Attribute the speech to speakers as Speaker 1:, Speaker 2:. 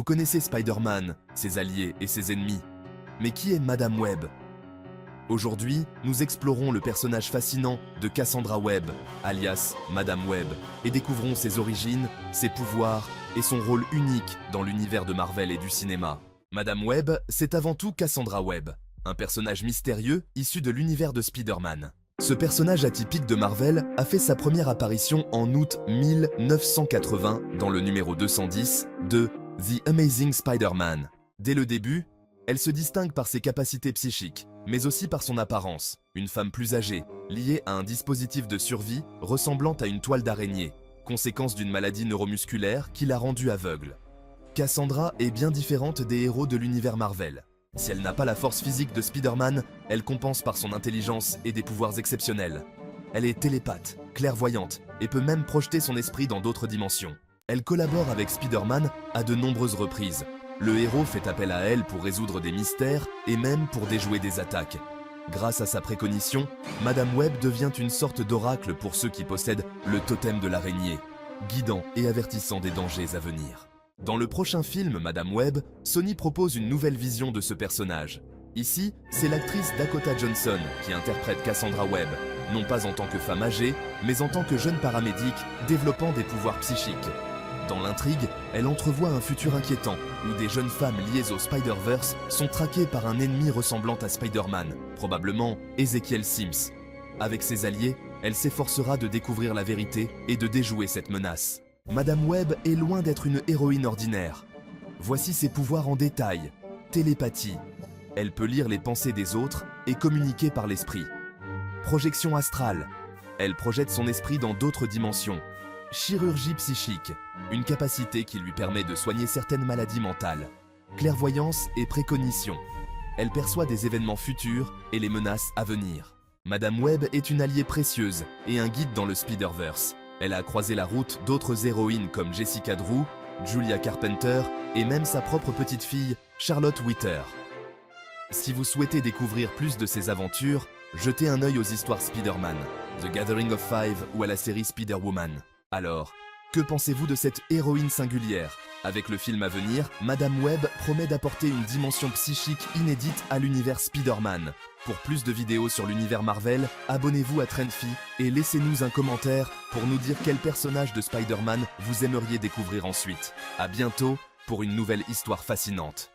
Speaker 1: Vous connaissez Spider-Man, ses alliés et ses ennemis. Mais qui est Madame Web? Aujourd'hui, nous explorons le personnage fascinant de Cassandra Webb, alias Madame Web, et découvrons ses origines, ses pouvoirs et son rôle unique dans l'univers de Marvel et du cinéma. Madame Web, c'est avant tout Cassandra Webb, un personnage mystérieux issu de l'univers de Spider-Man. Ce personnage atypique de Marvel a fait sa première apparition en août 1980 dans le numéro 210 de The Amazing Spider-Man. Dès le début, elle se distingue par ses capacités psychiques, mais aussi par son apparence, une femme plus âgée, liée à un dispositif de survie ressemblant à une toile d'araignée, conséquence d'une maladie neuromusculaire qui l'a rendue aveugle. Cassandra est bien différente des héros de l'univers Marvel. Si elle n'a pas la force physique de Spider-Man, elle compense par son intelligence et des pouvoirs exceptionnels. Elle est télépathe, clairvoyante et peut même projeter son esprit dans d'autres dimensions. Elle collabore avec Spider-Man à de nombreuses reprises. Le héros fait appel à elle pour résoudre des mystères et même pour déjouer des attaques. Grâce à sa précognition, Madame Web devient une sorte d'oracle pour ceux qui possèdent le totem de l'araignée, guidant et avertissant des dangers à venir. Dans le prochain film Madame Web, Sony propose une nouvelle vision de ce personnage. Ici, c'est l'actrice Dakota Johnson qui interprète Cassandra Webb, non pas en tant que femme âgée, mais en tant que jeune paramédic développant des pouvoirs psychiques. Dans l'intrigue, elle entrevoit un futur inquiétant où des jeunes femmes liées au Spider-Verse sont traquées par un ennemi ressemblant à Spider-Man, probablement Ezekiel Sims. Avec ses alliés, elle s'efforcera de découvrir la vérité et de déjouer cette menace. Madame Web est loin d'être une héroïne ordinaire. Voici ses pouvoirs en détail. Télépathie. Elle peut lire les pensées des autres et communiquer par l'esprit. Projection astrale. Elle projette son esprit dans d'autres dimensions. Chirurgie psychique. Une capacité qui lui permet de soigner certaines maladies mentales. Clairvoyance et précognition. Elle perçoit des événements futurs et les menaces à venir. Madame Web est une alliée précieuse et un guide dans le Spider-Verse. Elle a croisé la route d'autres héroïnes comme Jessica Drew, Julia Carpenter et même sa propre petite fille, Charlotte Witter. Si vous souhaitez découvrir plus de ses aventures, jetez un œil aux histoires Spider-Man, The Gathering of Five ou à la série Spider-Woman. Alors, que pensez-vous de cette héroïne singulière? Avec le film à venir, Madame Web promet d'apporter une dimension psychique inédite à l'univers Spider-Man. Pour plus de vidéos sur l'univers Marvel, abonnez-vous à Trendfi et laissez-nous un commentaire pour nous dire quel personnage de Spider-Man vous aimeriez découvrir ensuite. À bientôt pour une nouvelle histoire fascinante.